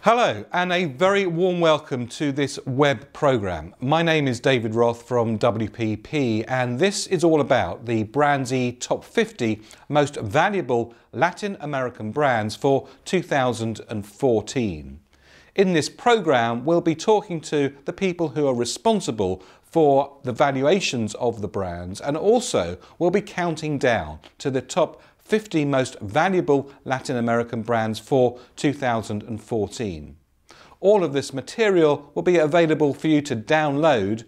Hello and a very warm welcome to this web programme. My name is David Roth from WPP and this is all about the BrandZ Top 50 Most Valuable Latin American Brands for 2014. In this programme we'll be talking to the people who are responsible for the valuations of the brands, and also we'll be counting down to the top 50 most valuable Latin American brands for 2014. All of this material will be available for you to download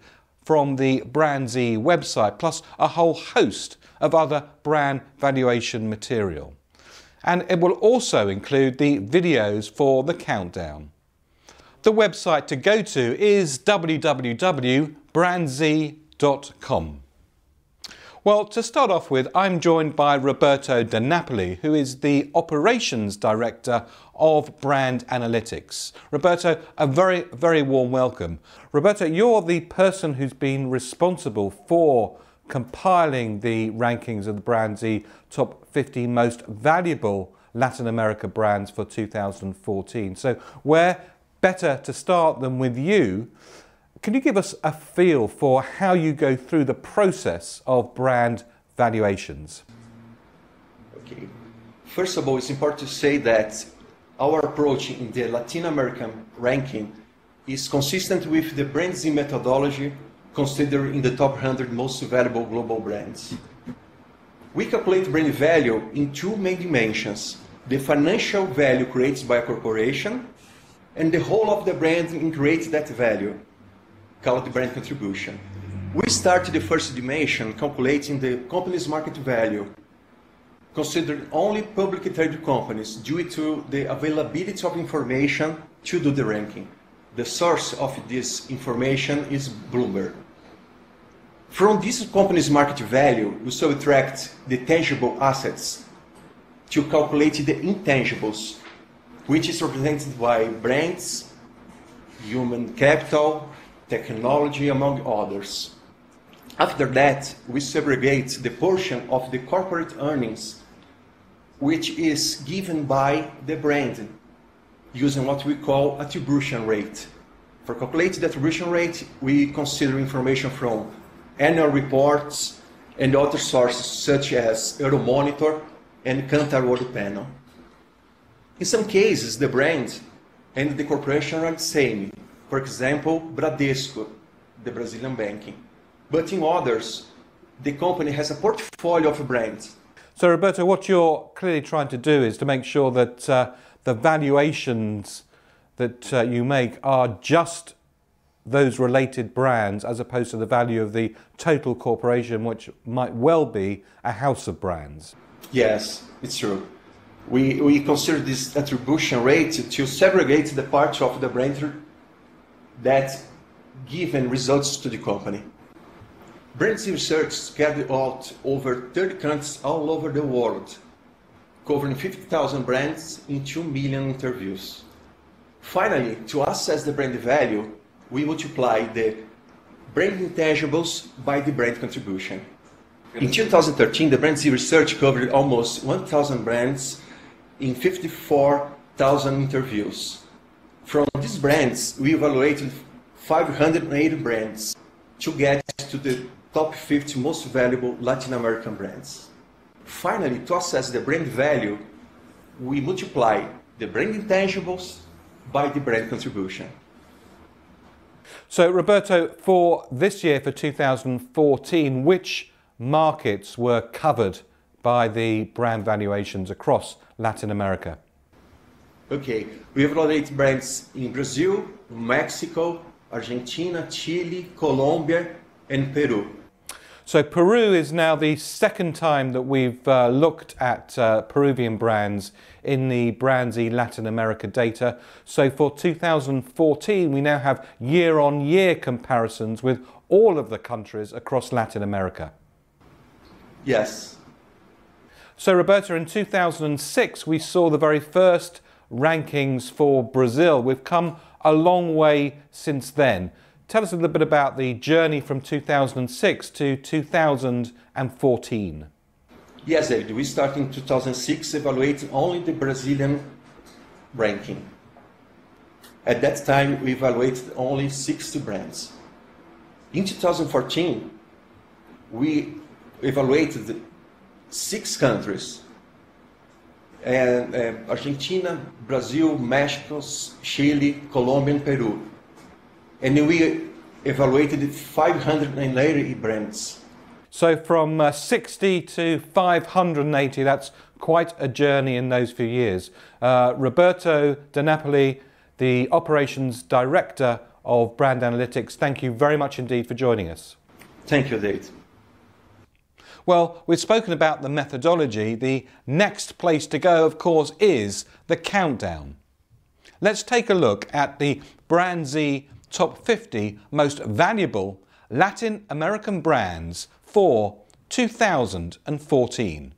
from the BrandZ website, plus a whole host of other brand valuation material. And it will also include the videos for the countdown. The website to go to is www.brandz.com. Well, to start off with, I'm joined by Roberto De Napoli, who is the Operations Director of Brand Analytics. Roberto, a very warm welcome. Roberto, you're the person who's been responsible for compiling the rankings of the BrandZ Top 50 Most Valuable Latin America Brands for 2014. So where better to start than with you? Can you give us a feel for how you go through the process of brand valuations? Okay. First of all, it's important to say that our approach in the Latin American ranking is consistent with the BrandZ methodology considered in the top 100 most valuable global brands. We calculate brand value in two main dimensions: the financial value created by a corporation and the whole of the brand in creates that value, called the brand contribution. We start the first dimension calculating the company's market value, considering only publicly traded companies due to the availability of information to do the ranking. The source of this information is Bloomberg. From this company's market value, we subtract the tangible assets to calculate the intangibles, which is represented by brands, human capital, technology, among others. After that, we segregate the portion of the corporate earnings which is given by the brand using what we call attribution rate. For calculating the attribution rate, we consider information from annual reports and other sources such as Euromonitor and Kantar World Panel. In some cases, the brand and the corporation are the same. For example, Bradesco, the Brazilian banking. But in others, the company has a portfolio of brands. So Roberto, what you're clearly trying to do is to make sure that the valuations that you make are just those related brands as opposed to the value of the total corporation, which might well be a house of brands. Yes, it's true. We consider this attribution rate to segregate the parts of the brand that given results to the company. BrandZ research carried out over 30 countries all over the world, covering 50,000 brands in 2 million interviews. Finally, to assess the brand value, we multiply the brand intangibles by the brand contribution. In 2013, the BrandZ research covered almost 1,000 brands in 54,000 interviews. From these brands, we evaluated 580 brands to get to the top 50 most valuable Latin American brands. Finally, to assess the brand value, we multiply the brand intangibles by the brand contribution. So Roberto, for this year, for 2014, which markets were covered by the brand valuations across Latin America? Okay, we evaluate brands in Brazil, Mexico, Argentina, Chile, Colombia, and Peru. So Peru is now the second time that we've looked at Peruvian brands in the BrandZ Latin America data. So for 2014, we now have year-on-year comparisons with all of the countries across Latin America. Yes. So Roberto, in 2006, we saw the very first rankings for Brazil. We've come a long way since then. Tell us a little bit about the journey from 2006 to 2014. Yes, David, we started in 2006 evaluating only the Brazilian ranking. At that time, we evaluated only 60 brands. In 2014, we evaluated 6 countries, and Argentina, Brazil, Mexico, Chile, Colombia, and Peru. And we evaluated 580 brands. So from 60 to 580, that's quite a journey in those few years. Roberto De Napoli, the Operations Director of Brand Analytics, thank you very much indeed for joining us. Thank you, Dave. Well, we've spoken about the methodology. The next place to go, of course, is the countdown. Let's take a look at the BrandZ Top 50 Most Valuable Latin American Brands for 2014.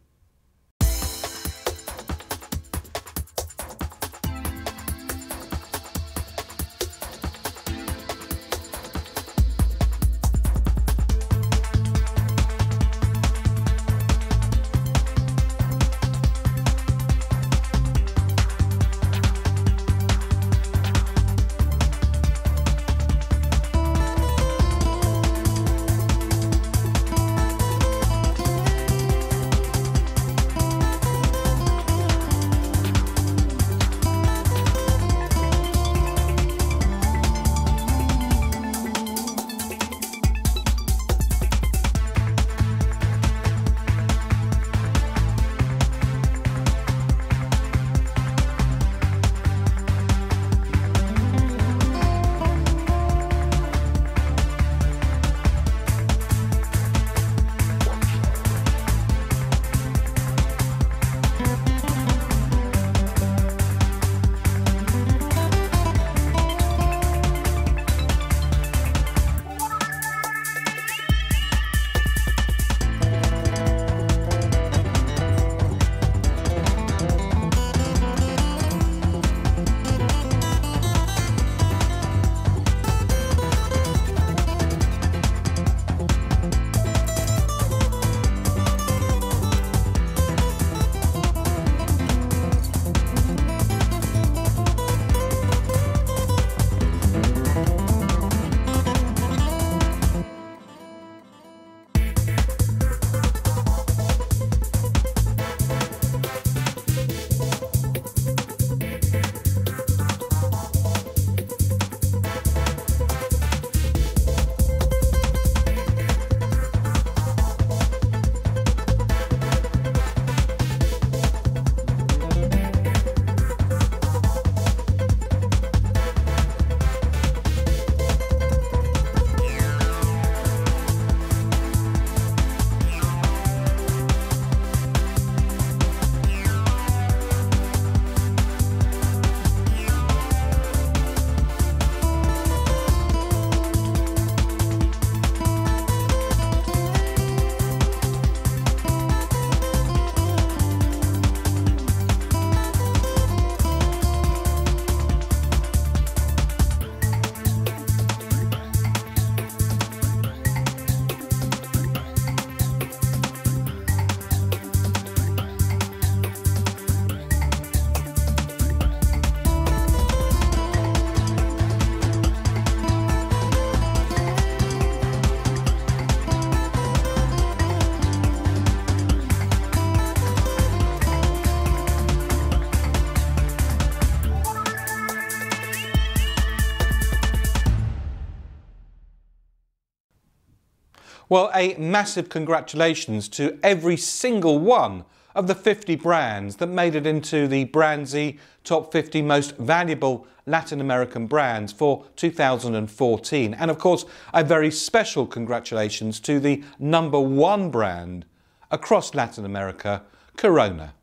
Well, a massive congratulations to every single one of the 50 brands that made it into the BrandZ Top 50 Most Valuable Latin American Brands for 2014. And of course, a very special congratulations to the #1 brand across Latin America, Corona.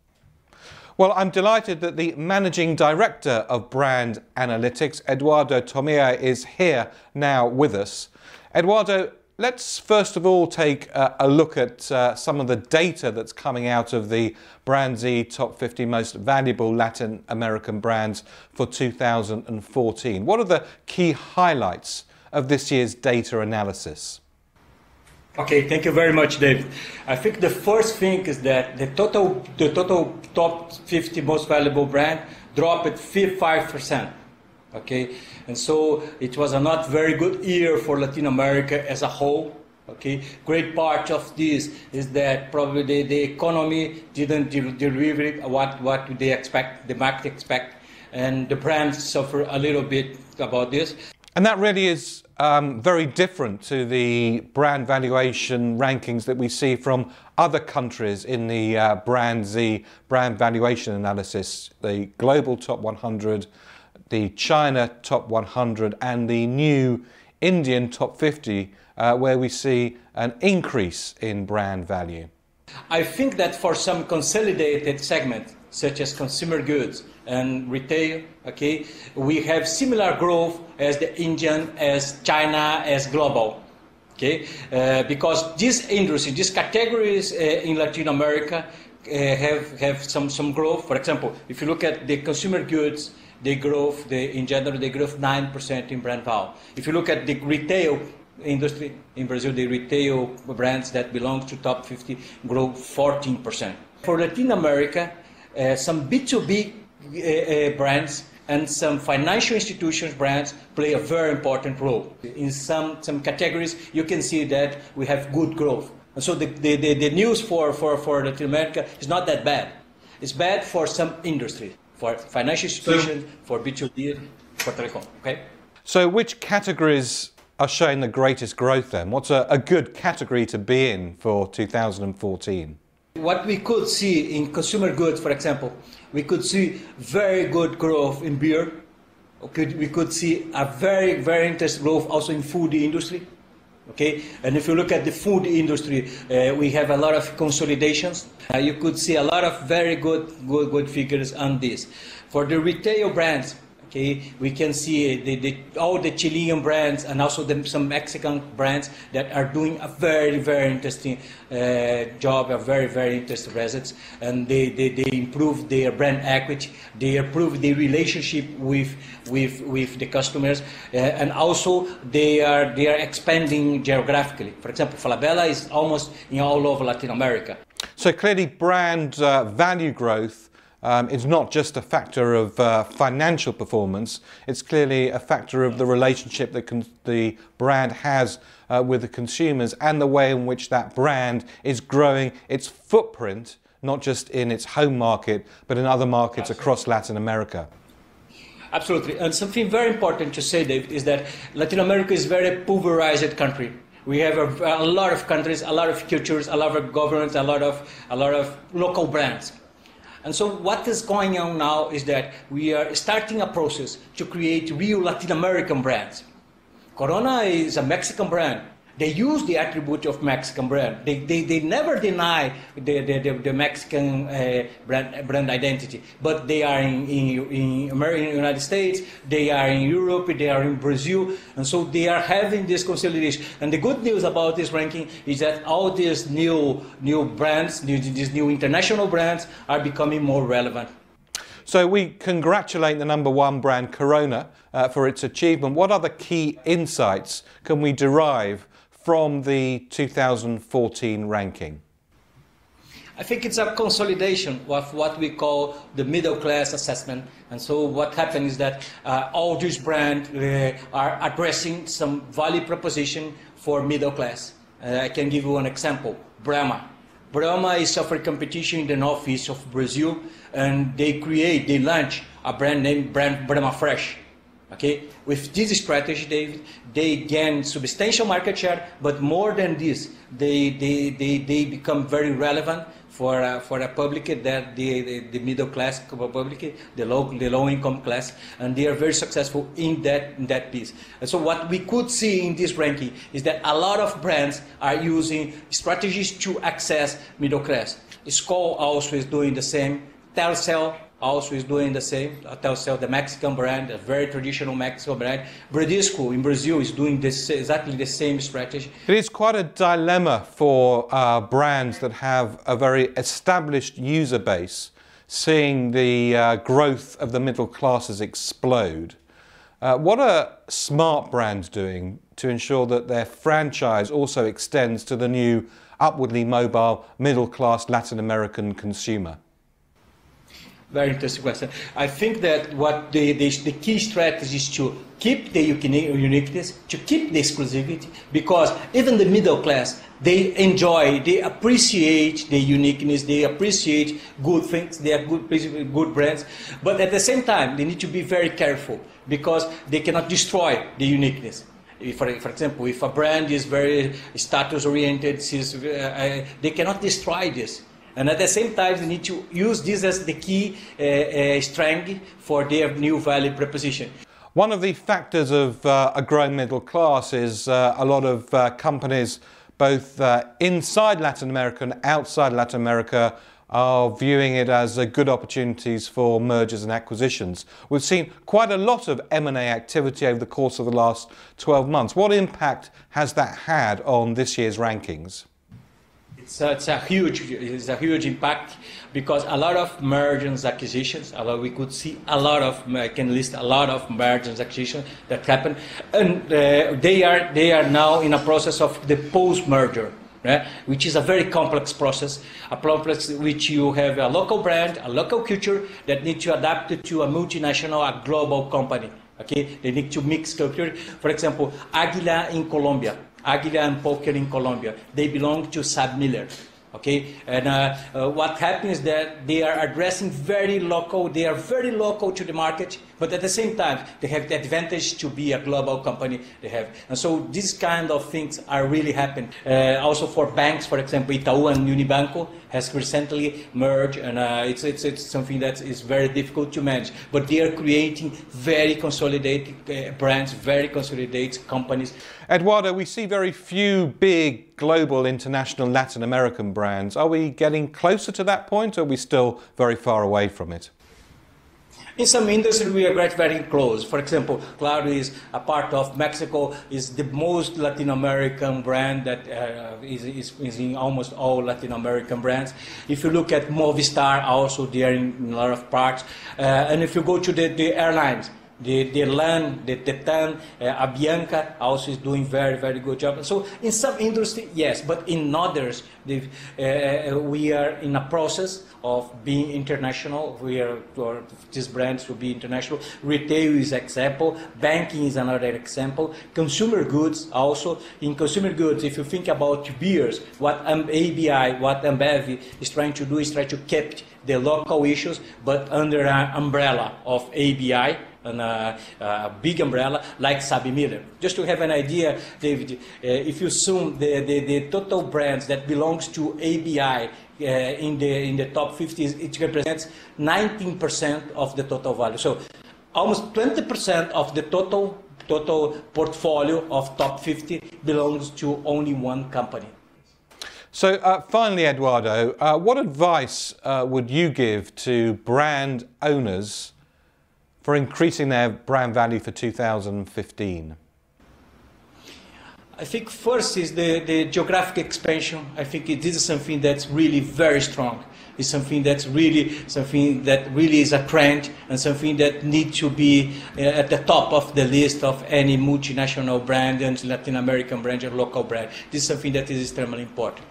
Well, I'm delighted that the Managing Director of Brand Analytics, Eduardo Tomea, is here now with us. Eduardo, let's first of all take a look at some of the data that's coming out of the BrandZ Top 50 Most Valuable Latin American Brands for 2014. What are the key highlights of this year's data analysis? Okay, thank you very much, David. I think the first thing is that the total top 50 most valuable brand dropped 5%. Okay, and so it was a not very good year for Latin America as a whole. Okay, great part of this is that probably the economy didn't deliver what they expect, the market expect, and the brands suffer a little bit about this. And that really is very different to the brand valuation rankings that we see from other countries in the BrandZ brand valuation analysis, the global top 100, the China top 100 and the new Indian top 50, where we see an increase in brand value. I think that for some consolidated segments, such as consumer goods and retail, okay, we have similar growth as the Indian, as China, as global, okay, because this industry, these categories in Latin America have some growth. For example, if you look at the consumer goods, in general, they grow 9% in brand value. If you look at the retail industry in Brazil, the retail brands that belong to top 50 grow 14%. For Latin America, some B2B brands and some financial institutions brands play a very important role. In some categories, you can see that we have good growth. And so the news for Latin America is not that bad. It's bad for some industry, for financial institutions, for B2B, for telecom, okay? So which categories are showing the greatest growth then? What's a good category to be in for 2014? What we could see in consumer goods, for example, we could see very good growth in beer. Okay, we could see a very, very interesting growth also in food industry. Okay, and if you look at the food industry, we have a lot of consolidations. You could see a lot of very good figures on this. For the retail brands, okay, we can see all the Chilean brands and also some Mexican brands that are doing a very, very interesting job, a very, very interesting results, and they improve their brand equity, they improve the relationship with the customers, and also they are expanding geographically. For example, Falabella is almost in all over Latin America. So clearly brand value growth it's not just a factor of financial performance, it's clearly a factor of the relationship that the brand has with the consumers and the way in which that brand is growing its footprint, not just in its home market, but in other markets across Latin America. Absolutely. And something very important to say, Dave, is that Latin America is a very pulverized country. We have a lot of countries, a lot of cultures, a lot of governments, a lot of local brands. And so what is going on now is that we are starting a process to create real Latin American brands. Corona is a Mexican brand. They use the attribute of Mexican brand. They never deny the Mexican brand identity. But they are in United States, they are in Europe, they are in Brazil, and so they are having this consolidation. And the good news about this ranking is that all these new brands, these new international brands, are becoming more relevant. So we congratulate the #1 brand, Corona, for its achievement. What other key insights can we derive from the 2014 ranking? I think it's a consolidation of what we call the middle class assessment. And so what happened is that all these brands are addressing some value proposition for middle class. I can give you an example. Brahma. Brahma is offering competition in the northeast of Brazil, and they launch a brand named Brahma Fresh. Okay, with this strategy, David, they gain substantial market share, but more than this, they become very relevant for a public that the middle class public, the low income class, and they are very successful in that piece. And so what we could see in this ranking is that a lot of brands are using strategies to access middle class. Skol also is doing the same. Telcel also is doing the same. Telcel, the Mexican brand, a very traditional Mexican brand. Bradesco in Brazil is doing exactly the same strategy. It is quite a dilemma for brands that have a very established user base, seeing the growth of the middle classes explode. What are smart brands doing to ensure that their franchise also extends to the new upwardly mobile middle class Latin American consumer? Very interesting question. I think that what the key strategy is to keep the uniqueness, to keep the exclusivity, because even the middle class, they enjoy, they appreciate the uniqueness, they appreciate good things, they are good brands, but at the same time, they need to be very careful because they cannot destroy the uniqueness. For example, if a brand is very status-oriented, they cannot destroy this. And at the same time, they need to use this as the key strength for their new value proposition. One of the factors of a growing middle class is a lot of companies, both inside Latin America and outside Latin America, are viewing it as good opportunities for mergers and acquisitions. We've seen quite a lot of M&A activity over the course of the last 12 months. What impact has that had on this year's rankings? It's a huge impact because a lot of mergers and acquisitions, we could see a lot of, I can list a lot of mergers and acquisitions that happen, and they are now in a process of the post-merger, right? Which is a very complex process, a process which you have a local brand, a local culture that need to adapt it to a multinational, a global company. Okay, they need to mix culture. For example, Águila in Colombia. Águila and Poker in Colombia, they belong to Sab Miller, okay? And what happens is that they are addressing very local to the market, but at the same time, they have the advantage to be a global company they have. And so these kind of things are really happening. Also for banks, for example, Itaú and Unibanco has recently merged, and it's something that is very difficult to manage. But they are creating very consolidated brands, very consolidated companies. Eduardo, we see very few big global, international, Latin American brands. Are we getting closer to that point, or are we still very far away from it? In some industries, we are very close. For example, Claro is a part of Mexico, is the most Latin American brand that is in almost all Latin American brands. If you look at Movistar, also they are in a lot of parts. And if you go to the airlines, the LAN, the TAN, Avianca also is doing very good job. So in some industry, yes, but in others, we are in a process of being international. These brands will be international. Retail is an example. Banking is another example. Consumer goods also. In consumer goods, if you think about beers, what ABI, what Ambev is trying to do is try to keep the local issues, but under an umbrella of ABI, and a big umbrella like Sabi Miller. Just to have an idea, David, if you assume the total brands that belongs to ABI in the top 50, it represents 19% of the total value. So almost 20% of the total portfolio of top 50 belongs to only one company. So finally, Eduardo, what advice would you give to brand owners for increasing their brand value for 2015? I think first is the geographic expansion. I think this is something that's really very strong. It's something that really is a trend, and something that needs to be at the top of the list of any multinational brand and Latin American brand or local brand. This is something that is extremely important.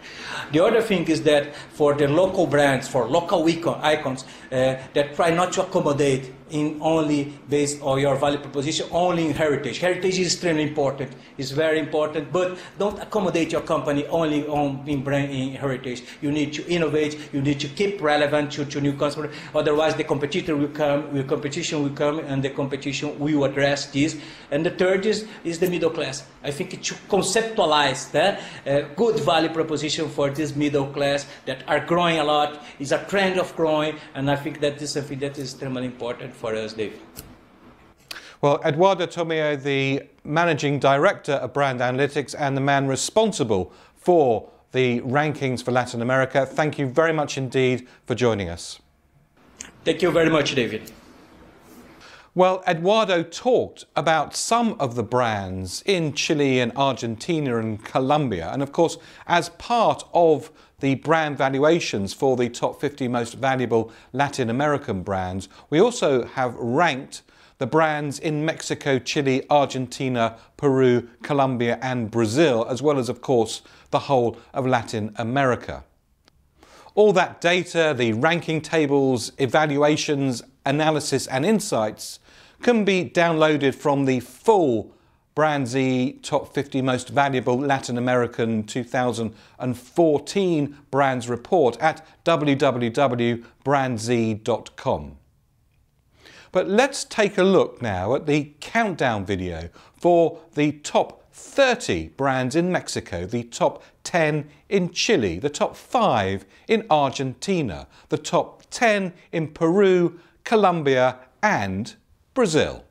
The other thing is that for the local brands, for local icons, that try not to accommodate in only based on your value proposition, only in heritage. Heritage is extremely important. It's very important, but don't accommodate your company only in heritage. You need to innovate. You need to keep relevant to new customers. Otherwise, the competition will come, and the competition will address this. And the third is the middle class. I think to conceptualize that good value proposition for this middle class that are growing a lot, is a trend of growing, and I think that this is something that is extremely important for us, Dave. Well, Eduardo Tomeo, the Managing Director of Brand Analytics and the man responsible for the rankings for Latin America, thank you very much indeed for joining us. Thank you very much, David. Well, Eduardo talked about some of the brands in Chile and Argentina and Colombia. And of course, as part of the brand valuations for the top 50 most valuable Latin American brands, we also have ranked the brands in Mexico, Chile, Argentina, Peru, Colombia and Brazil, as well as, of course, the whole of Latin America. All that data, the ranking tables, evaluations, analysis and insights can be downloaded from the full BrandZ Top 50 Most Valuable Latin American 2014 Brands Report at www.brandz.com. But let's take a look now at the countdown video for the top 30 brands in Mexico, the top 10 in Chile, the top 5 in Argentina, the top 10 in Peru, Colombia and Brazil.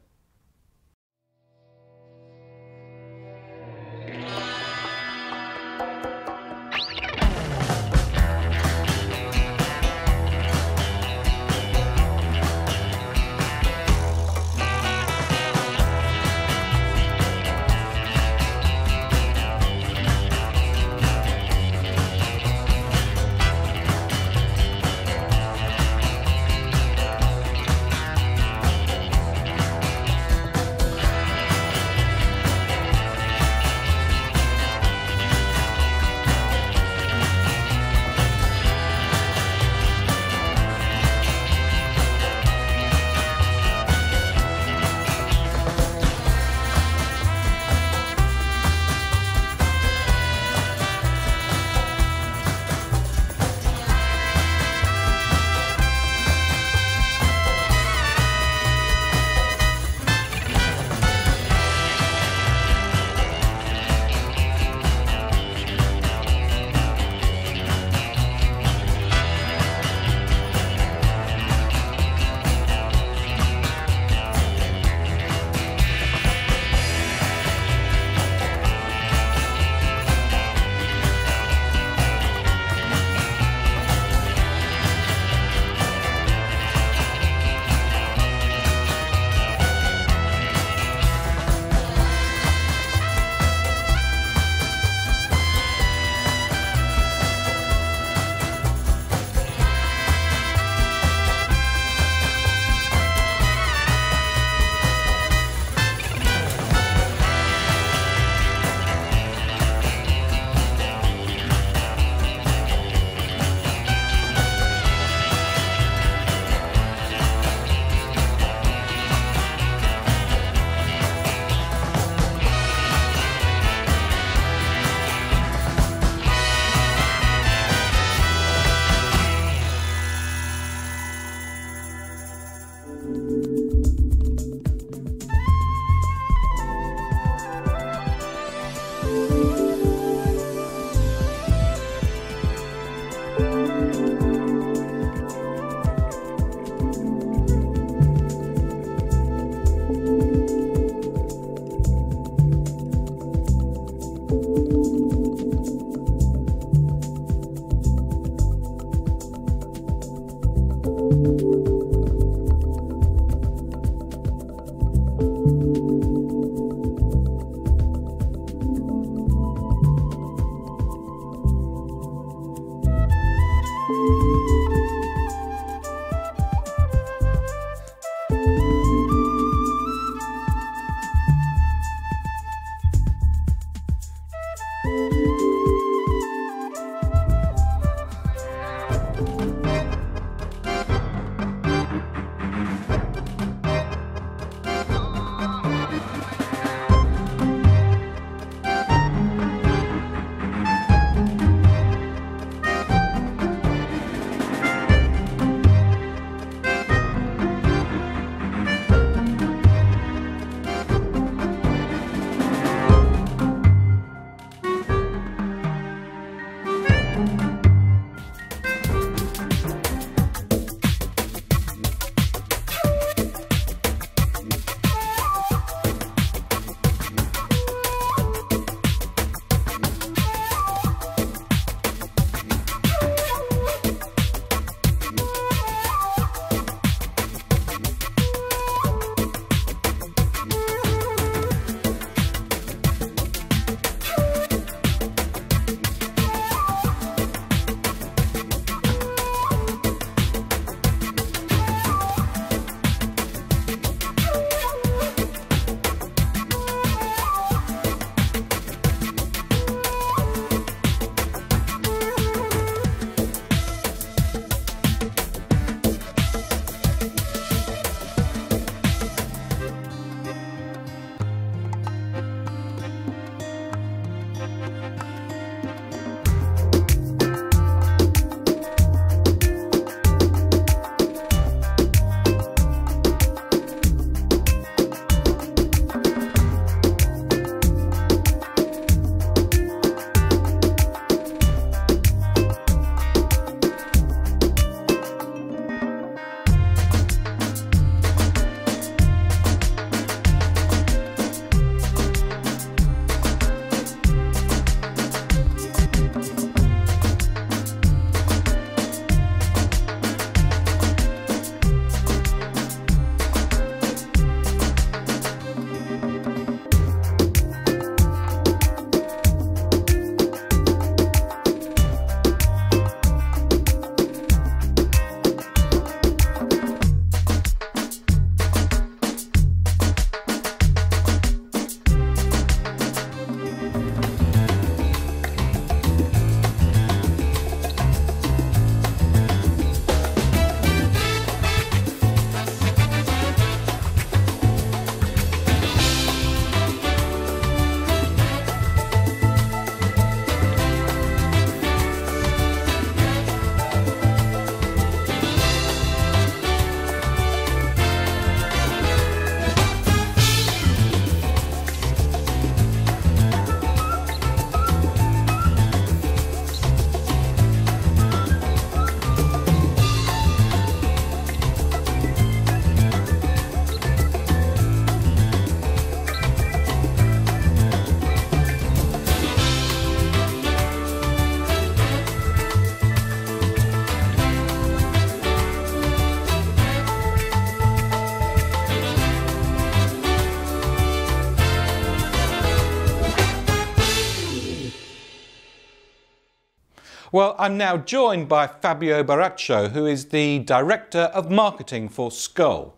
Well, I'm now joined by Fabio Baraccio, who is the Director of Marketing for Skol.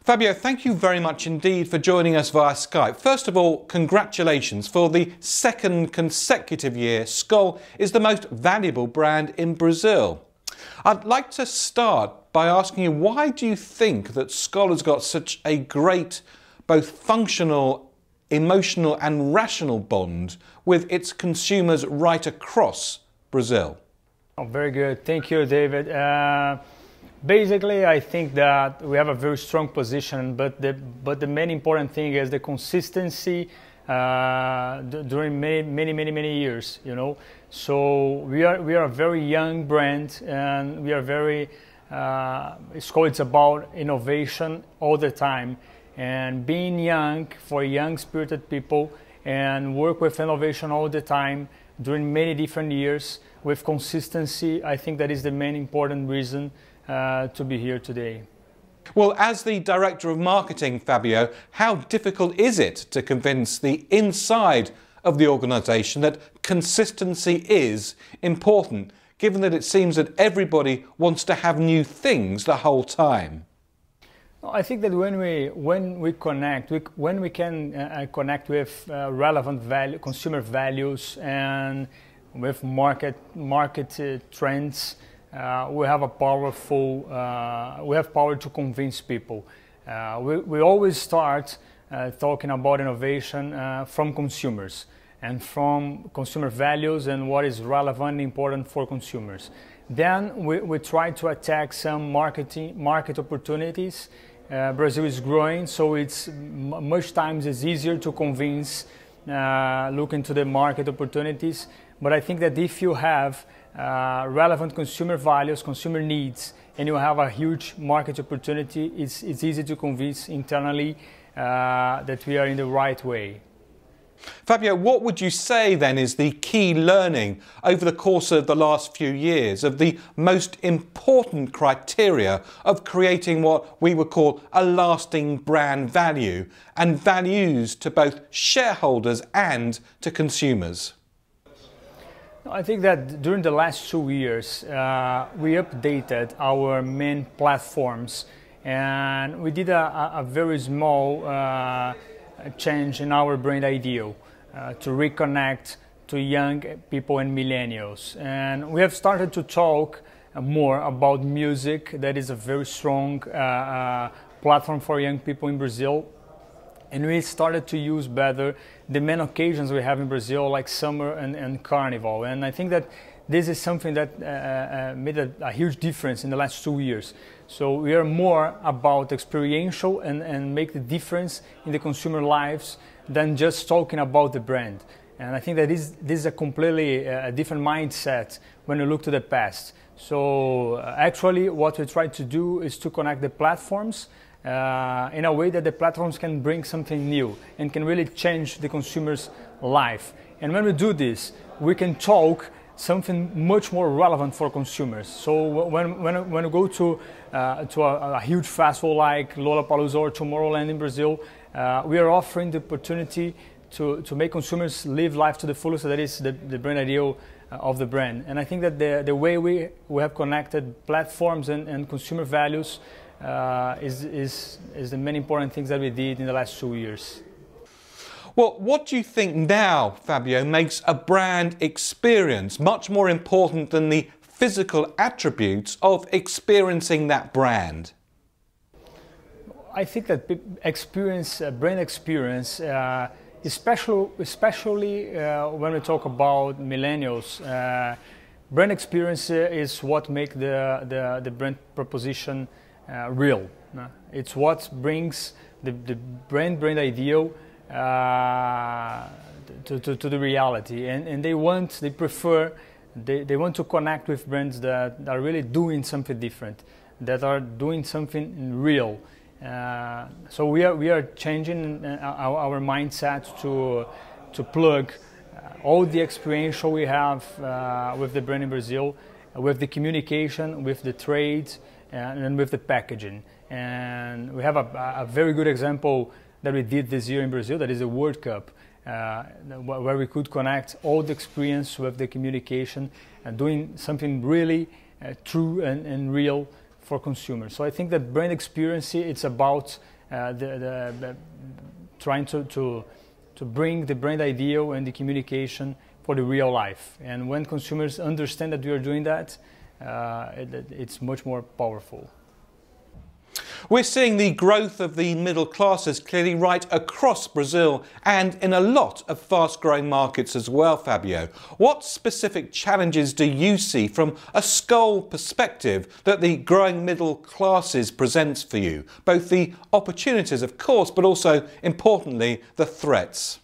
Fabio, thank you very much indeed for joining us via Skype. First of all, congratulations. For the second consecutive year, Skol is the most valuable brand in Brazil. I'd like to start by asking you, why do you think that Skol has got such a great, both functional, emotional and rational bond with its consumers right across Brazil? Oh, very good. Thank you, David. Basically, I think that we have a very strong position, but the main important thing is the consistency during many years. You know, so we are a very young brand, and we are very Skol. It's about innovation all the time, and being young for young spirited people, and work with innovation all the time during many different years with consistency. I think that is the main important reason to be here today. Well, as the Director of Marketing, Fabio, how difficult is it to convince the inside of the organisation that consistency is important, given that it seems that everybody wants to have new things the whole time? I think that when we connect, when we can connect with relevant consumer values and with market trends, we have power to convince people. We always start talking about innovation from consumers and from consumer values and what is relevant and important for consumers. Then we try to attack some market opportunities. Brazil is growing, so it's much times it's easier to convince, look into the market opportunities. But I think that if you have relevant consumer values, consumer needs, and you have a huge market opportunity, it's easy to convince internally that we are in the right way. Fabio, what would you say then is the key learning over the course of the last few years of the most important criteria of creating what we would call a lasting brand value and values to both shareholders and to consumers? I think that during the last 2 years, we updated our main platforms, and we did a very small change in our brand ideal to reconnect to young people and millennials. And we have started to talk more about music. That is a very strong platform for young people in Brazil. And we started to use better the main occasions we have in Brazil, like summer and carnival. And I think that this is something that made a huge difference in the last 2 years. So we are more about experiential and make the difference in the consumer lives than just talking about the brand. And I think that this is a completely different mindset when you look to the past. So actually what we try to do is to connect the platforms in a way that the platforms can bring something new and can really change the consumer's life. And when we do this, we can talk something much more relevant for consumers. So when we go to a huge festival like Lollapalooza or Tomorrowland in Brazil, we are offering the opportunity to make consumers live life to the fullest. So that is the brand ideal of the brand. And I think that the way we have connected platforms and consumer values is the main important things that we did in the last 2 years. Well, what do you think now, Fabio, makes a brand experience much more important than the physical attributes of experiencing that brand? I think that brand experience, especially when we talk about millennials, brand experience is what makes the brand proposition real. It's what brings the brand ideal to the reality, and they want to connect with brands that are really doing something different, that are doing something real. So we are changing our mindset to plug all the experiential we have with the brand in Brazil, with the communication, with the trade, and with the packaging. And we have a very good example that we did this year in Brazil, that is the World Cup. where we could connect all the experience with the communication and doing something really true and real for consumers. So I think that brand experience, it's about trying to bring the brand ideal and the communication for the real life. And when consumers understand that we are doing that, it's much more powerful. We're seeing the growth of the middle classes clearly right across Brazil and in a lot of fast-growing markets as well, Fabio. What specific challenges do you see from a Skol perspective that the growing middle classes presents for you? Both the opportunities, of course, but also, importantly, the threats.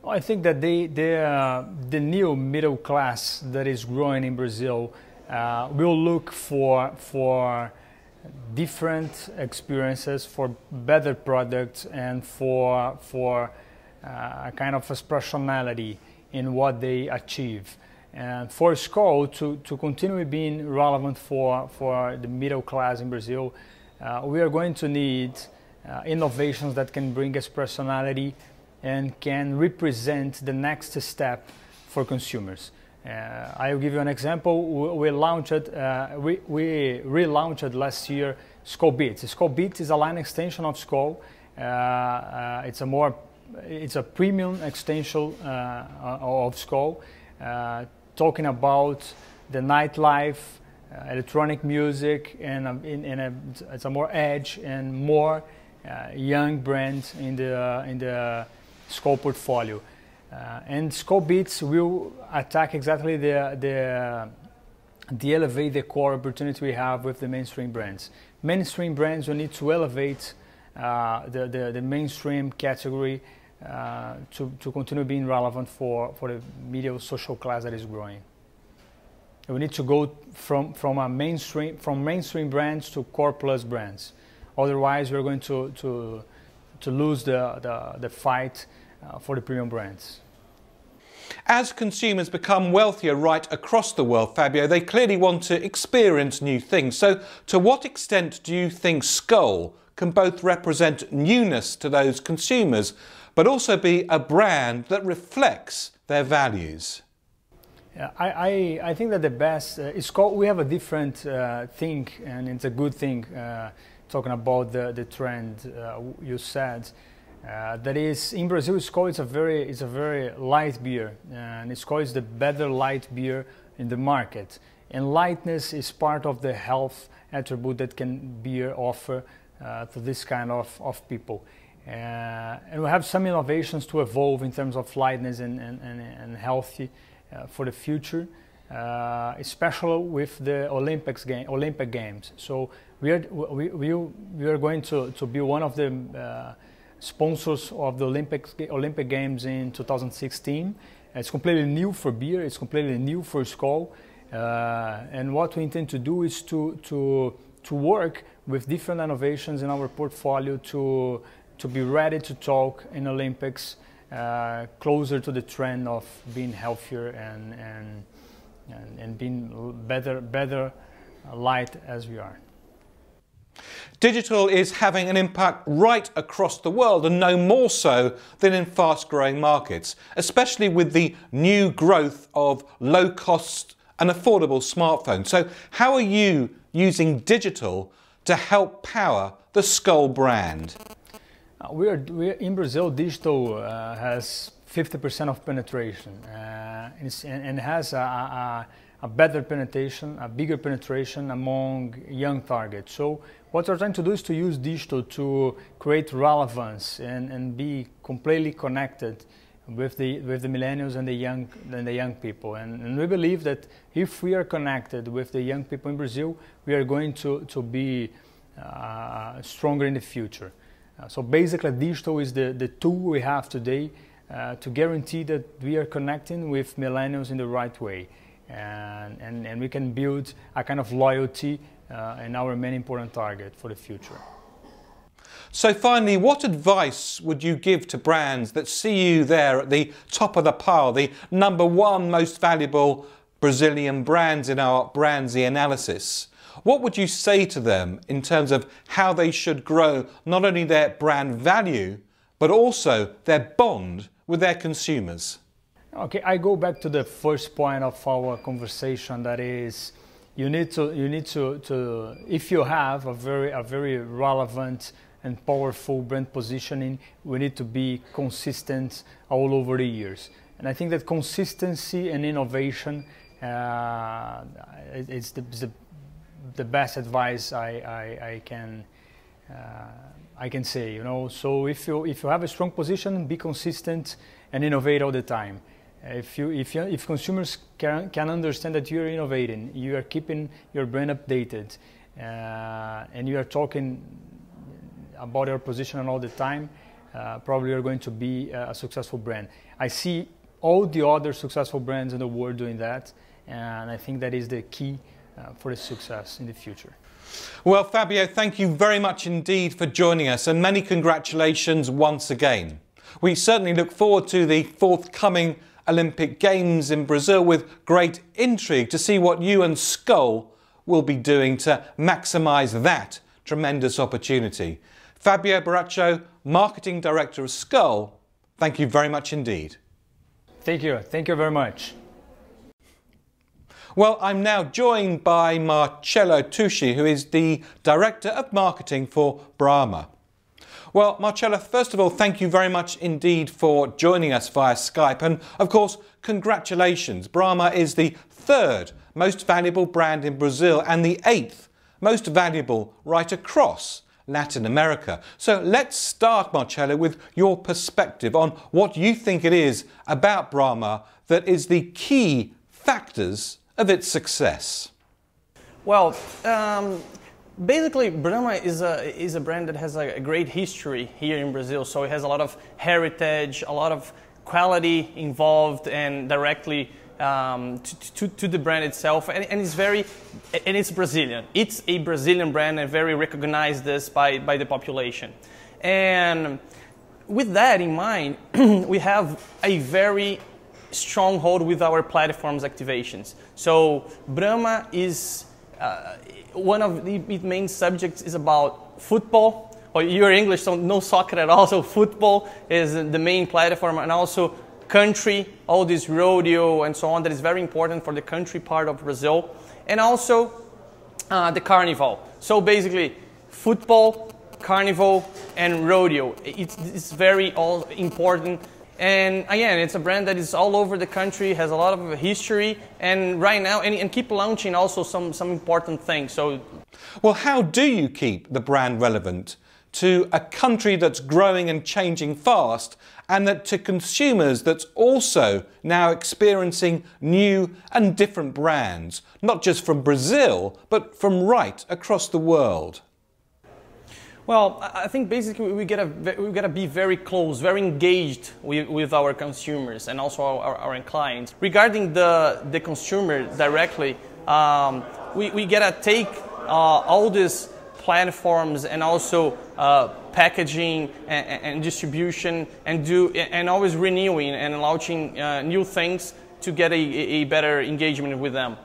I think that the new middle class that is growing in Brazil will look for different experiences, for better products, and for a kind of expressionality in what they achieve. And for Skol to continue being relevant for the middle class in Brazil, we are going to need innovations that can bring expressionality and can represent the next step for consumers. I'll give you an example. We relaunched last year Skol Beats. Skol Beats is a line extension of Skol. It's a premium extension of Skol, talking about the nightlife, electronic music, and it's a more edge and more young brand in the Skol portfolio. And Skol Beats will attack exactly the elevate the core opportunity we have with the mainstream brands. Mainstream brands will need to elevate the mainstream category to continue being relevant for the middle social class that is growing. We need to go from mainstream brands to core plus brands. Otherwise, we're going to lose the fight for the premium brands. As consumers become wealthier right across the world, Fabio, they clearly want to experience new things. So to what extent do you think Skol can both represent newness to those consumers, but also be a brand that reflects their values? I think that the best is Skol. We have a different thing, and it's a good thing, talking about the trend you said. That is, in Brazil, Skol is a very light beer, and Skol is the better light beer in the market. And lightness is part of the health attribute that beer offer to this kind of people. And we have some innovations to evolve in terms of lightness and healthy for the future, especially with the Olympic Games. So we are going to be one of the sponsors of the Olympic Games in 2016. It's completely new for beer. It's completely new for Skol. And what we intend to do is to work with different innovations in our portfolio to be ready to talk in Olympics, closer to the trend of being healthier and being better light as we are. Digital is having an impact right across the world, and no more so than in fast-growing markets, especially with the new growth of low-cost and affordable smartphones. So how are you using digital to help power the Skol brand? We're in Brazil, digital has 50% of penetration and has a better penetration, a bigger penetration among young targets. So what we're trying to do is to use digital to create relevance and be completely connected with the millennials and the young people. And we believe that if we are connected with the young people in Brazil, we are going to be stronger in the future. So basically, digital is the tool we have today to guarantee that we are connecting with millennials in the right way. And we can build a kind of loyalty in our main important target for the future. So finally, what advice would you give to brands that see you there at the top of the pile, the #1 most valuable Brazilian brands in our BrandZ analysis? What would you say to them in terms of how they should grow not only their brand value, but also their bond with their consumers? Okay, I go back to the first point of our conversation. That is, you need to if you have a very relevant and powerful brand positioning, we need to be consistent all over the years. And I think that consistency and innovation is the best advice I can say. You know, so if you have a strong position, be consistent and innovate all the time. If consumers can understand that you are innovating, you are keeping your brand updated, and you are talking about your position all the time, probably you're going to be a successful brand. I see all the other successful brands in the world doing that, and I think that is the key for the success in the future. Well, Fabio, thank you very much indeed for joining us, and many congratulations once again. We certainly look forward to the forthcoming Olympic Games in Brazil with great intrigue to see what you and Skol will be doing to maximise that tremendous opportunity. Fabio Baraccio, Marketing Director of Skol, thank you very much indeed. Thank you very much. Well, I'm now joined by Marcello Tucci, who is the Director of Marketing for Brahma. Well, Marcello, first of all, thank you very much indeed for joining us via Skype. And of course, congratulations. Brahma is the 3rd most valuable brand in Brazil and the 8th most valuable right across Latin America. So let's start, Marcello, with your perspective on what you think it is about Brahma that is the key factors of its success. Well, basically, Brahma is a brand that has a great history here in Brazil. So it has a lot of heritage, a lot of quality involved, and directly to the brand itself. And it's Brazilian. It's a Brazilian brand and very recognized this by the population. And with that in mind, we have a very strong hold with our platforms activations. So Brahma is one of the main subjects is about football. Or you're English, so no soccer at all. So football is the main platform, and also country, all this rodeo and so on. That is very important for the country part of Brazil, and also the carnival. So basically, football, carnival, and rodeo. It's very all important. And again, it's a brand that is all over the country, has a lot of history, and right now, and keep launching also some important things. So, well, how do you keep the brand relevant to a country that's growing and changing fast, and that to consumers that's also now experiencing new and different brands, not just from Brazil, but from right across the world? Well, I think basically we gotta be very close, very engaged with our consumers and also our clients. Regarding the consumer directly, we gotta take all these platforms and also packaging and distribution and always renewing and launching new things to get a better engagement with them.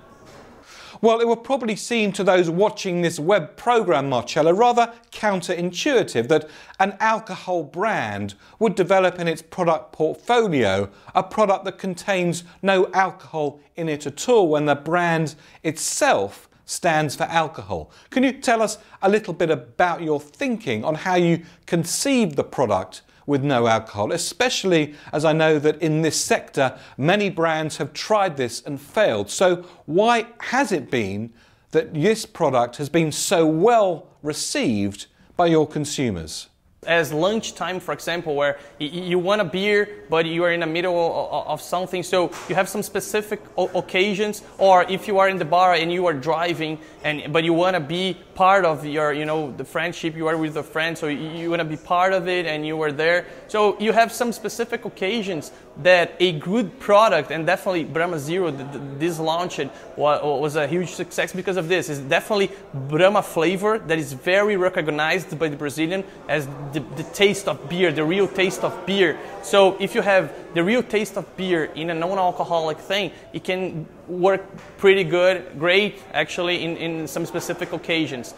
Well, it will probably seem to those watching this web program, Marcello, rather counterintuitive that an alcohol brand would develop in its product portfolio a product that contains no alcohol in it at all when the brand itself stands for alcohol. Can you tell us a little bit about your thinking on how you conceived the product with no alcohol, especially as I know that in this sector many brands have tried this and failed. So why has it been that this product has been so well received by your consumers? As lunchtime, for example, where you want a beer, but you are in the middle of something, so you have some specific occasions, or if you are in the bar and you are driving, but you want to be part of your, the friendship, you are with a friend, so you want to be part of it, and you are there. So you have some specific occasions that a good product, and definitely Brahma Zero, this launch was a huge success because of this. It's definitely Brahma flavor that is very recognized by the Brazilian as the taste of beer, the real taste of beer. So if you have the real taste of beer in a non-alcoholic thing, it can work pretty good, great actually in some specific occasions.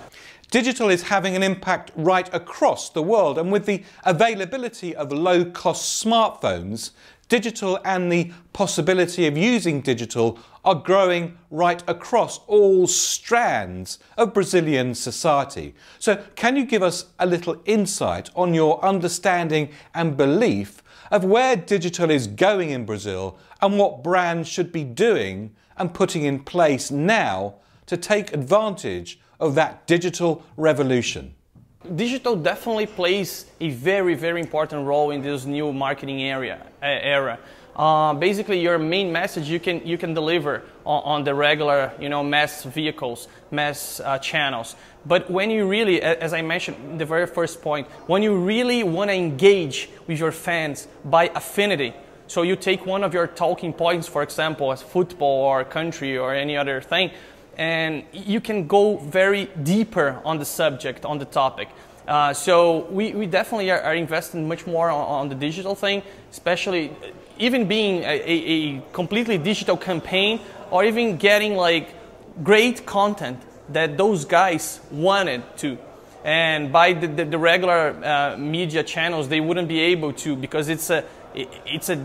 Digital is having an impact right across the world, and with the availability of low-cost smartphones, digital and the possibility of using digital are growing right across all strands of Brazilian society. So can you give us a little insight on your understanding and belief of where digital is going in Brazil and what brands should be doing and putting in place now to take advantage of that digital revolution? Digital definitely plays a very, very important role in this new marketing era. Basically, your main message you can deliver on the regular, mass vehicles, mass channels. But when you really, as I mentioned in the very first point, when you really want to engage with your fans by affinity, so you take one of your talking points, for example, as football or country or any other thing, and you can go very deeper on the subject, on the topic. So we definitely are investing much more on the digital thing, especially even being a completely digital campaign, or even getting like great content that those guys wanted to. And by the regular media channels, they wouldn't be able to, because it's a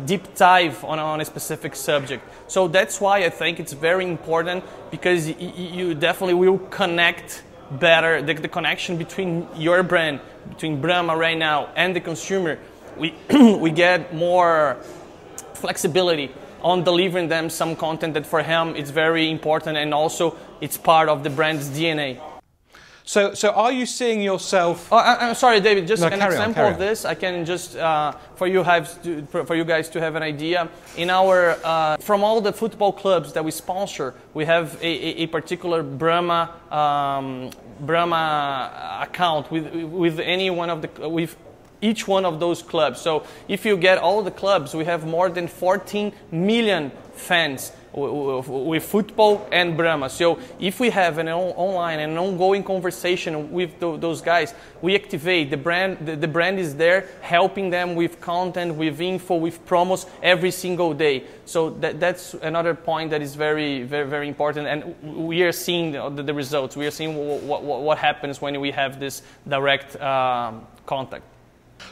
deep dive on a specific subject. So that's why I think it's very important, because you definitely will connect better, the connection between your brand, between Brahma right now and the consumer. We get more flexibility on delivering them some content that for him it's very important, and also it's part of the brand's DNA. So are you seeing yourself... I'm sorry, David, just an carry example on. of this. I can just, for you guys to have an idea. In our, from all the football clubs that we sponsor, we have a particular Brahma account with any one of the, with each one of those clubs. So if you get all the clubs, we have more than 14 million fans with football and Brahma. So if we have an online and ongoing conversation with those guys, we activate the brand. The brand is there helping them with content, with info, with promos every single day. So that's another point that is very, very, very important. And we are seeing the results. We are seeing what happens when we have this direct contact.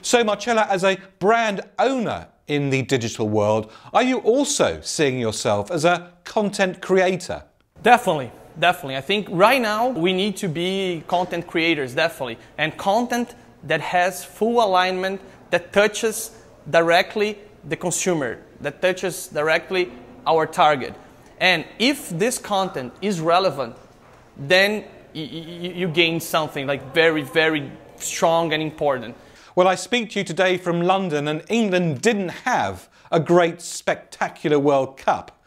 So Marcella, as a brand owner in the digital world, are you also seeing yourself as a content creator? Definitely, definitely. I think right now we need to be content creators, definitely. And content that has full alignment, that touches directly the consumer, that touches directly our target. And if this content is relevant, then you gain something like very, very strong and important. Well, I speak to you today from London, and England didn't have a great, spectacular World Cup.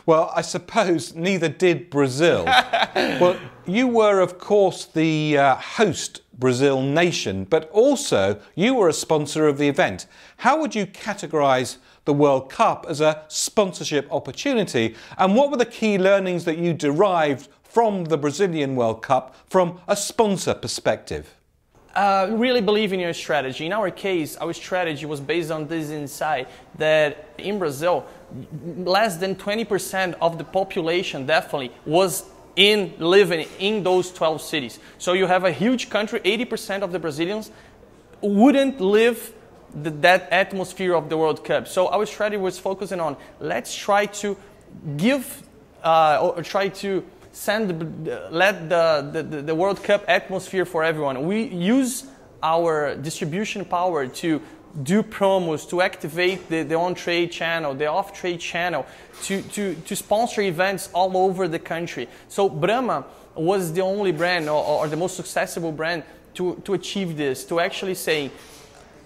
Well, I suppose neither did Brazil. Well, you were, of course, the host Brazil nation, but also you were a sponsor of the event. How would you categorise the World Cup as a sponsorship opportunity, and what were the key learnings that you derived from the Brazilian World Cup from a sponsor perspective? Really believe in your strategy. In our case, our strategy was based on this insight that in Brazil, less than 20% of the population definitely was living in those 12 cities. So you have a huge country, 80% of the Brazilians wouldn't live that atmosphere of the World Cup. So our strategy was focusing on, let's try to give, or try to let the World Cup atmosphere for everyone. We use our distribution power to do promos, to activate the on-trade channel, the off-trade channel, to sponsor events all over the country. So Brahma was the only brand or the most successful brand to achieve this, to actually say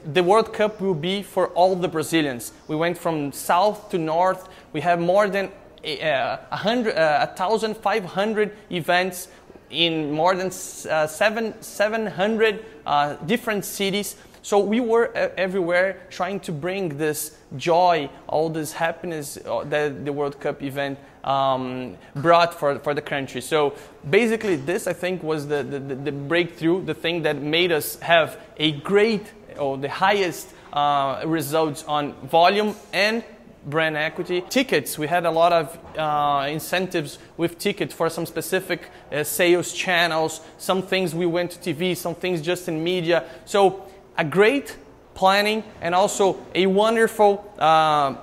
the World Cup will be for all the Brazilians. We went from south to north. We have more than 1,500 events in more than 700 different cities. So we were everywhere trying to bring this joy, all this happiness that the World Cup event brought for the country. So basically this, I think, was the breakthrough, the thing that made us have a great, or the highest results on volume and brand equity. Tickets, we had a lot of incentives with tickets for some specific sales channels. Some things we went to TV, some things just in media. So a great planning and also a wonderful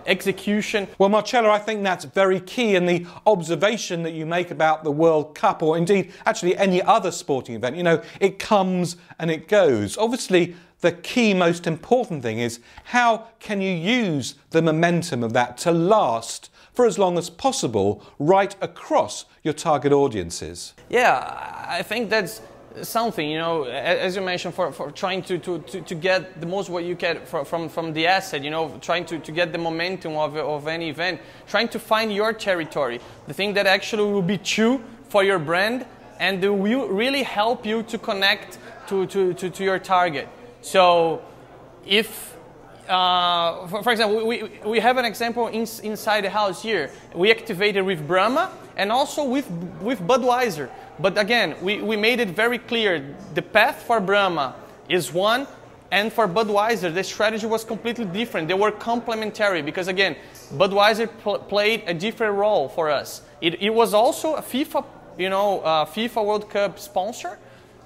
execution. Well, Marcello, I think that's very key, and the observation that you make about the World Cup, or indeed actually any other sporting event, you know, it comes and it goes. Obviously, the key, most important thing is how can you use the momentum of that to last for as long as possible right across your target audiences? Yeah, I think that's something, you know, as you mentioned, for trying to get the most what you get from the asset, you know, trying to get the momentum of any event, trying to find your territory, the thing that actually will be true for your brand and will really help you to connect to your target. So if, for example, we have an example inside the house here. We activated with Brahma and also with Budweiser. But again, we made it very clear, the path for Brahma is one, and for Budweiser, the strategy was completely different. They were complementary because, again, Budweiser played a different role for us. It was also a FIFA, you know, FIFA World Cup sponsor,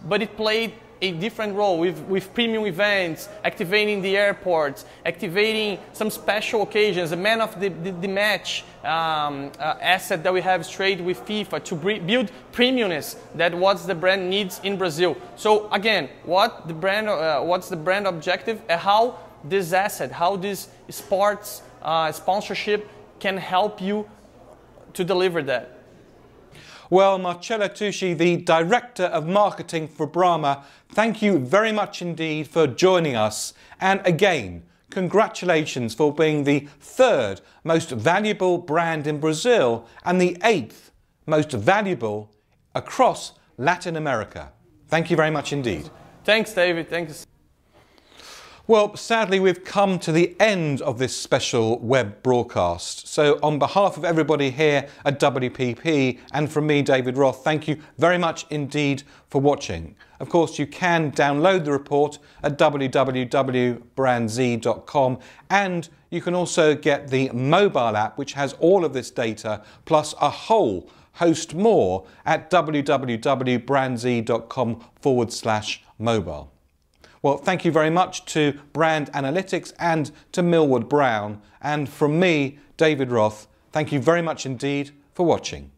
but it played a different role with premium events, activating the airports, activating some special occasions, a man of the match asset that we have straight with FIFA to build premiumness that what the brand needs in Brazil. So again, what's the brand objective and how this asset, how this sports sponsorship can help you to deliver that. Well, Marcello Tucci, the Director of Marketing for Brahma, thank you very much indeed for joining us. And again, congratulations for being the 3rd most valuable brand in Brazil and the 8th most valuable across Latin America. Thank you very much indeed. Thanks, David. Thanks. Well, sadly, we've come to the end of this special web broadcast. So on behalf of everybody here at WPP and from me, David Roth, thank you very much indeed for watching. Of course, you can download the report at www.brandz.com, and you can also get the mobile app, which has all of this data, plus a whole host more at www.brandz.com/mobile. Well, thank you very much to Brand Analytics and to Millward Brown. And from me, David Roth, thank you very much indeed for watching.